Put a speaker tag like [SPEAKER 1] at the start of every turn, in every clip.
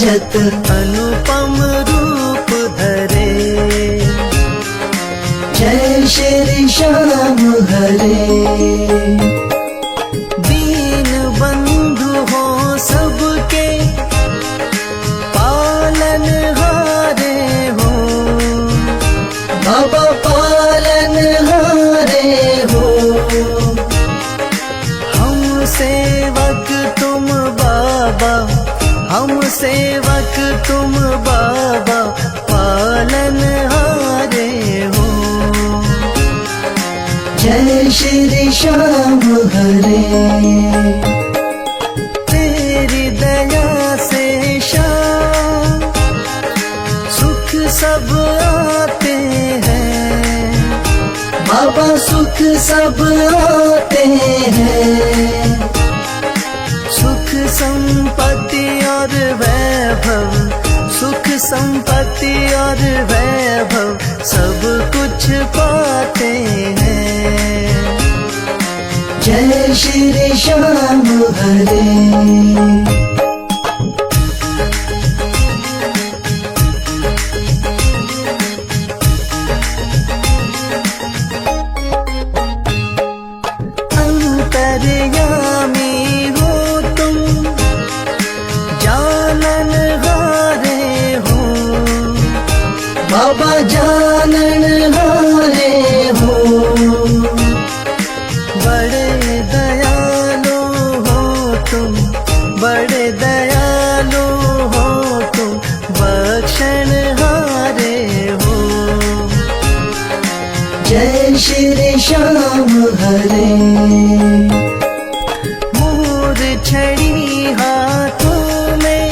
[SPEAKER 1] विराजत
[SPEAKER 2] अनुपम रूप धरे।
[SPEAKER 1] जय श्री श्याम हरे।
[SPEAKER 2] दीन बंधु हो सबके पालन हारे हो।
[SPEAKER 1] बाबा पालन हारे हो।
[SPEAKER 2] हम सेवक तुम बाबा, हम सेवक तुम बाबा, पालन हारे हो।
[SPEAKER 1] जय श्री श्याम हरे।
[SPEAKER 2] तेरी दया से श्याम सुख सब आते हैं।
[SPEAKER 1] बाबा सुख सब आते हैं।
[SPEAKER 2] सुख संपत्ति और वैभव, सुख संपत्ति और वैभव सब कुछ पाते हैं।
[SPEAKER 1] जय श्री श्याम हरे।
[SPEAKER 2] अंतर्यामी हो तुम, जानन हारे हो।
[SPEAKER 1] बाबा जानन हारे हो।
[SPEAKER 2] बड़े दयालु हो तुम, बड़े दयालु हो तुम, बख्शण हारे हो।
[SPEAKER 1] जय श्री श्याम हरे।
[SPEAKER 2] छड़ी हाथों में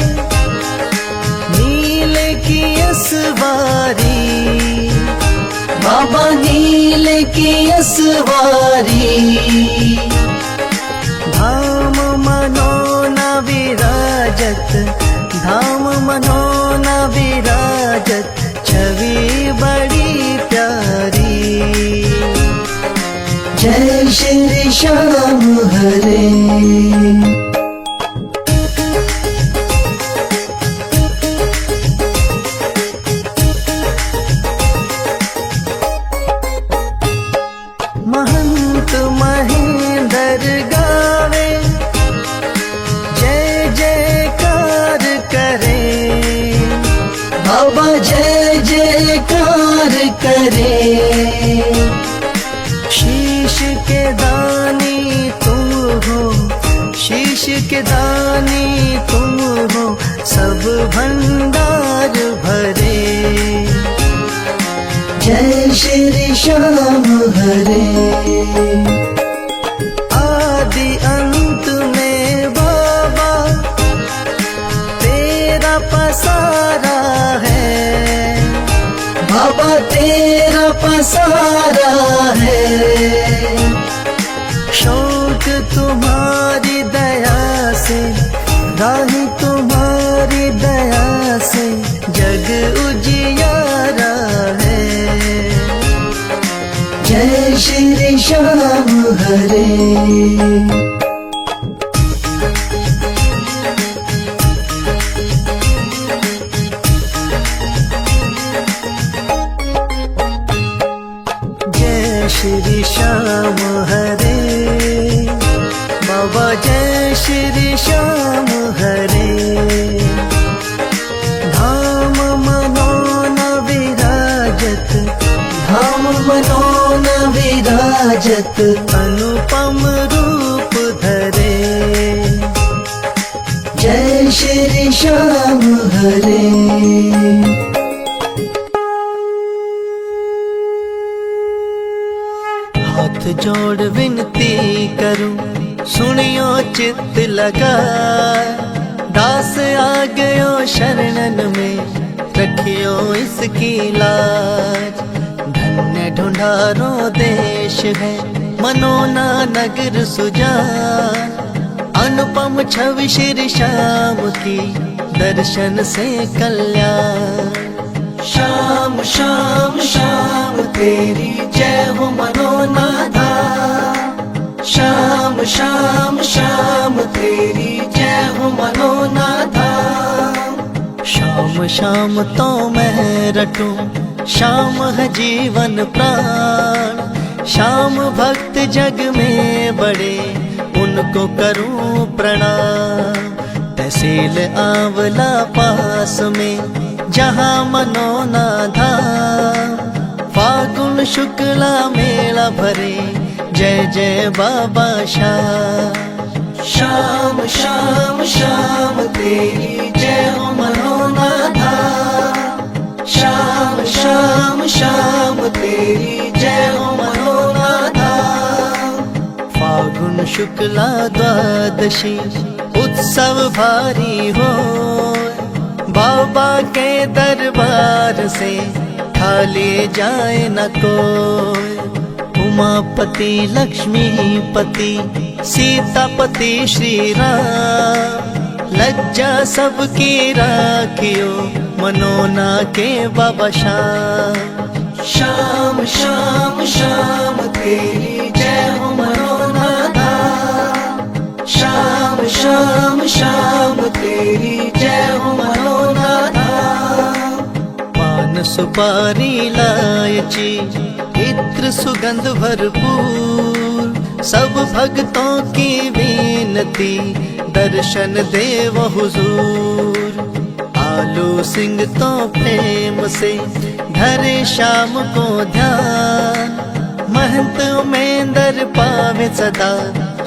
[SPEAKER 2] नील की असवारी।
[SPEAKER 1] बाबा नील की असवारी।
[SPEAKER 2] धाम मनोना विराजत, धाम मनोना विराजत, छवि बड़ी प्यारी।
[SPEAKER 1] जय श्री श्याम हरे।
[SPEAKER 2] महंत महेंद्र गावे जय जयकार करे।
[SPEAKER 1] बाबा जय जयकार करे।
[SPEAKER 2] शीश के दानी तुम हो, शीश के दानी तुम हो, सब भंडार भरे।
[SPEAKER 1] जय श्री श्याम हरे।
[SPEAKER 2] आदि अंत में बाबा तेरा पसारा है।
[SPEAKER 1] बाबा तेरा पसारा है।
[SPEAKER 2] शौक तुम्हारी दया से, राही तुम्हारी दया से जग उजियारा है।
[SPEAKER 1] जय श्री श्याम हरे।
[SPEAKER 2] जय श्री श्याम हरे। बाबा जय श्री श्याम हरे। धाम मनोना विराजत,
[SPEAKER 1] धाम मनोना विराजत
[SPEAKER 2] अनुपम रूप धरे।
[SPEAKER 1] जय श्री श्याम हरे।
[SPEAKER 2] हाथ जोड़ विनती करूं, सुनियो चित्त लगा। दास आ गयो शरणन में, रखियो इसकी लाज। धन्य ढूंढारो देश है, मनोना नगर सुजान। अनुपम छवि श्री श्याम की, दर्शन से कल्याण।
[SPEAKER 1] श्याम श्याम श्याम तेरी जय हो मनोनाथा। श्याम श्याम श्याम तेरी जय हो मनोनाथा।
[SPEAKER 2] शाम शाम तो मैं रटूं, शाम है जीवन प्राण। शाम भक्त जग में बड़े, उनको करूं प्रणाम। तहसील आंवला पास में, जहाँ मनोना धाम। फागुन शुक्ला मेला भरे, जय जय बाबा श्याम।
[SPEAKER 1] श्याम श्याम श्याम तेरी जय हो मनोना धाम। श्याम श्याम श्याम तेरी जय हो मनोना धाम।
[SPEAKER 2] फागुन शुक्ला द्वादशी उत्सव भारी हो, बाबा के दरबार से खाली जाए न कोई। उमापति लक्ष्मीपति सीतापति श्री राम, लज्जा सबकी राखियो मनोना के बाबा श्याम।
[SPEAKER 1] श्याम श्याम श्याम तेरी जय हो मनोना धाम। श्याम श्याम श्याम तेरी जय हो मनोना धाम।
[SPEAKER 2] पान सुपारी लायची इत्र सुगंध भरपूर, सब भक्तों की विनती दर्शन देव हुजूर। आलू सिंह तो प्रेम से धरे शाम को ध्यान, महंत उमेंदर पावे सदा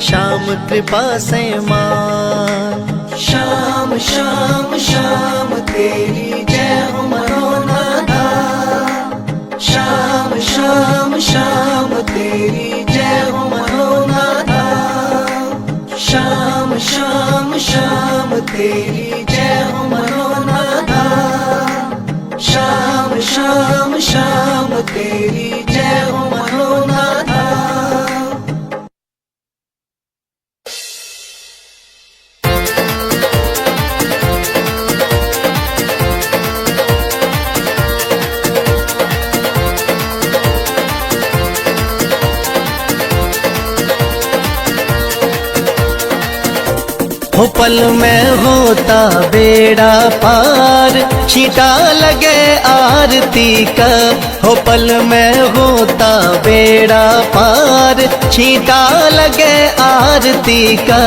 [SPEAKER 2] श्याम कृपा से मान।
[SPEAKER 1] श्याम श्याम श्याम तेरी जय हो मनोना धाम। श्याम श्याम श्याम तेरी जय हो मनोना धाम। श्याम श्याम श्याम तेरी जय हो मनोना धाम। श्याम श्याम श्याम तेरी जय हो मनोना धाम।
[SPEAKER 2] हो पल में होता बेड़ा पार, छींटा लगे आरती का। हो पल में होता बेड़ा पार, छींटा लगे आरती का।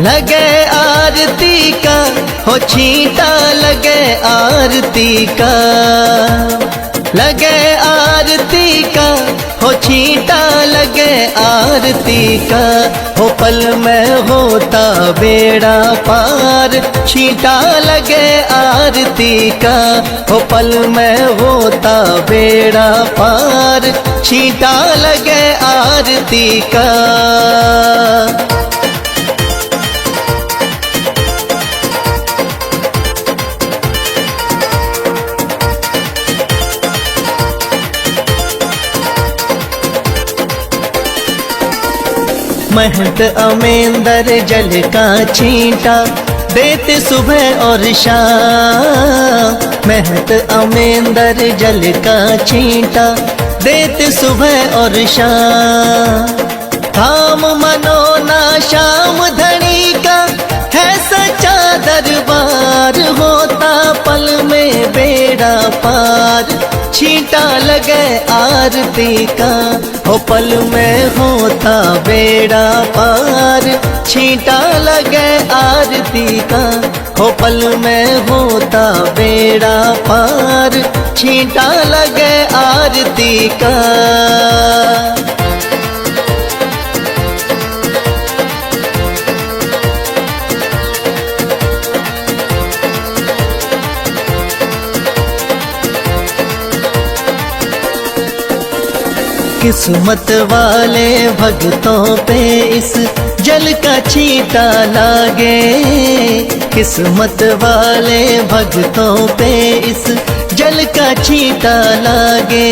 [SPEAKER 2] लगे आरती का, हो छींटा लगे आरती का। लगे आरती का, हो छींटा लगे आरती का। हो पल में होता बेड़ा पार, छींटा लगे आरती का। हो पल में होता बेड़ा पार, छींटा लगे आरती का। महंत अमेंदर जल का छींटा देते सुबह और शाम। महंत अमेंदर जल का छींटा देते सुबह और शाम। धाम मनोना श्याम धनी का है सच्चा दरबार, होता पल में बेड़ा पार, छींटा लगे आरती का। हो पल में होता बेड़ा पार, छींटा लगे आरती का। हो पल में होता बेड़ा पार, छींटा लगे आरती का। किस्मत वाले भक्तों पे इस जल का छींटा लागे। किस्मत वाले भक्तों पे इस जल का छींटा लागे।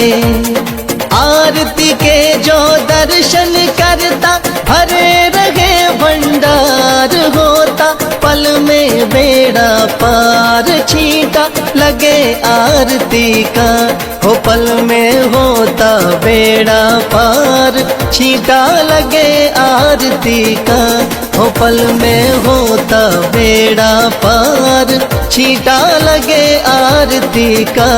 [SPEAKER 2] आरती के जो दर्शन करता भरे रहे भंडार, होता पल में बेड़ा पार, छींटा लगे आरती का, हो पल में होता बेड़ा पार। छींटा लगे आरती का, हो पल में होता बेड़ा पार। छींटा लगे आरती का।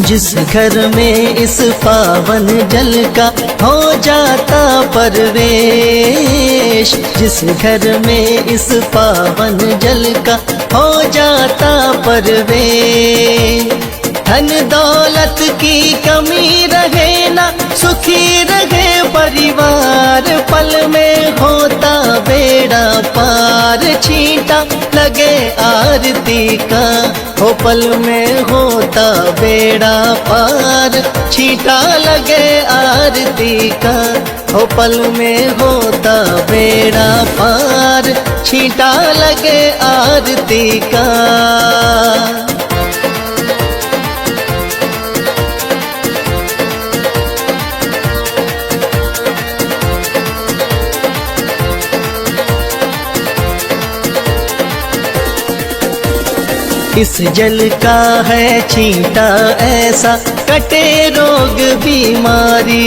[SPEAKER 2] जिस घर में इस पावन जल का हो जाता परवेश, जिस घर में इस पावन जल का हो जाता परवेश। धन दौलत की कमी रहे ना, सुखी रहे परिवार। पल में होता बेड़ा पार। छींटा लगे आरती का, हो पल में होता बेड़ा पार। छींटा लगे आरती का, हो पल में होता बेड़ा पार। छींटा लगे आरती का। इस जल का है छींटा ऐसा, कटे रोग बीमारी।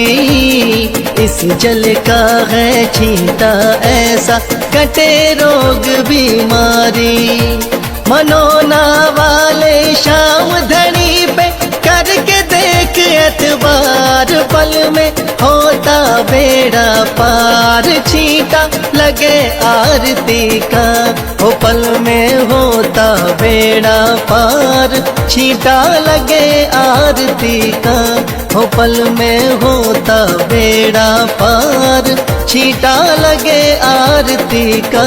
[SPEAKER 2] इस जल का है छींटा ऐसा, कटे रोग बीमारी। मनोना वाले शाम धनी पे करके देख एतबार। पल में होता बेड़ा पार। छींटा लगे आरती का, हो पल में होता बेड़ा पार। छींटा लगे आरती का, हो पल में होता बेड़ा पार। छींटा लगे आरती का।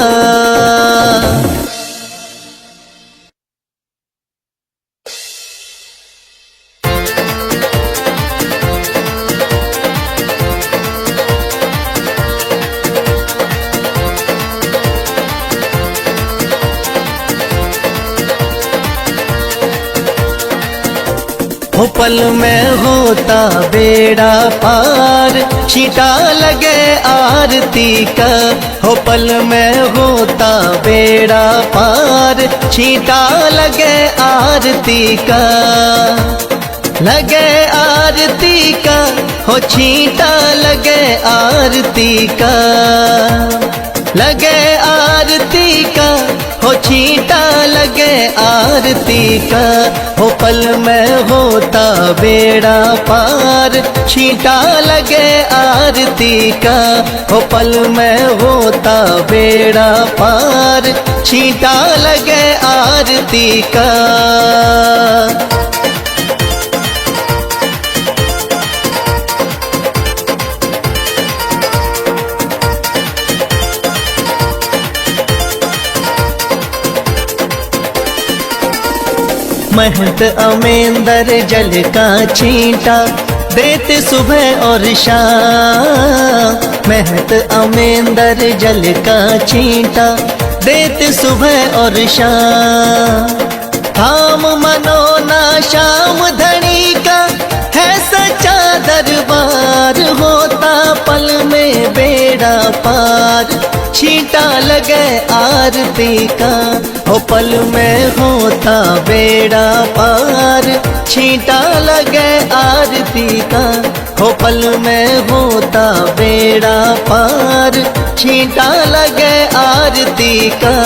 [SPEAKER 2] हो पल में होता बेड़ा पार। छींटा लगे आरती का, हो पल में होता बेड़ा पार। छींटा लगे आरती का। लगे आरती का, हो छींटा लगे आरती का। लगे आरती का, हो छींटा लगे आरती का। हो पल में होता बेड़ा पार। छींटा लगे आरती का, हो पल में होता बेड़ा पार। छींटा लगे आरती का। महंत अमेंदर जल का छींटा देते सुबह और शाम। महंत अमेंदर जल का छींटा देते सुबह और शाम। थाम मनोना शाम धनी का है सच्चा दरबार। होता पल में बेड़ा पार। छींटा लगे आरती का, हो पल में होता बेड़ा पार। छींटा लगे आरती का, हो पल में होता बेड़ा पार। छींटा लगे आरती का।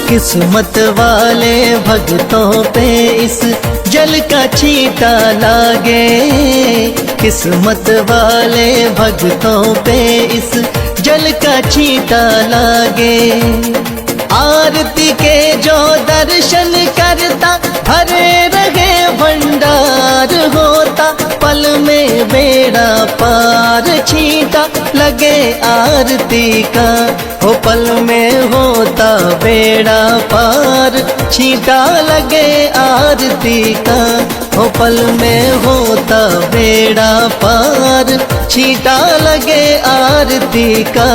[SPEAKER 2] किस्मत वाले भक्तों पे इस जल का छींटा लागे। किस्मत वाले भक्तों पे इस जल का छींटा लागे। आरती के जो दर्शन करता भरे रहे भंडार। होता पल में बेड़ा बेड़ा पार, छींटा लगे आरती का, हो पल में होता बेड़ा पार, छींटा लगे आरती का, हो पल में होता बेड़ा पार, छींटा लगे आरती का।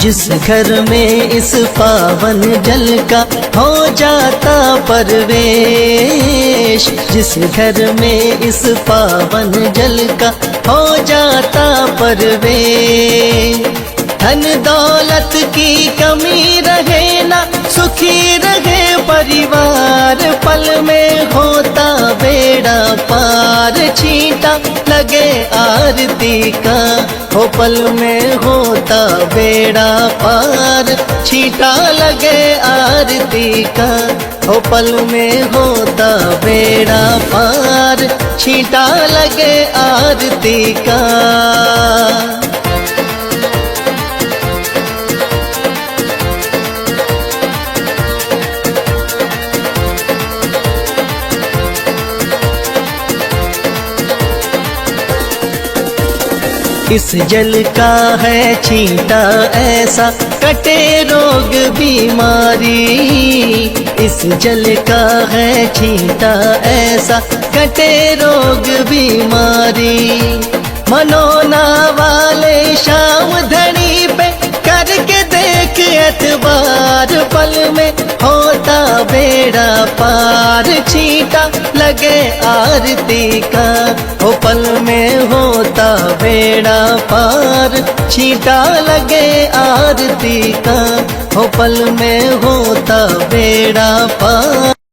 [SPEAKER 2] जिस घर में इस पावन जल का हो जाता परवेश, जिस घर में इस पावन जल का हो जाता परवेश, धन दौलत की कमी रहे ना, सुखी रहे परिवार, पल में होता बेड़ा पार, छींटा लगे आरती का, हो पल में होता बेड़ा पार, छींटा लगे आरती का, हो पल में होता बेड़ा पार, छींटा लगे आरती का। इस जल का है छींटा ऐसा, कटे रोग बीमारी, इस जल का है छींटा ऐसा, कटे रोग बीमारी, मनोना वाले शाम धनी पे करके देख एतबार, पल में होता बेड़ा पार, छींटा लगे आरती का, हो पल में होता बेड़ा पार, छींटा लगे आरती का, हो पल में होता बेड़ा पार।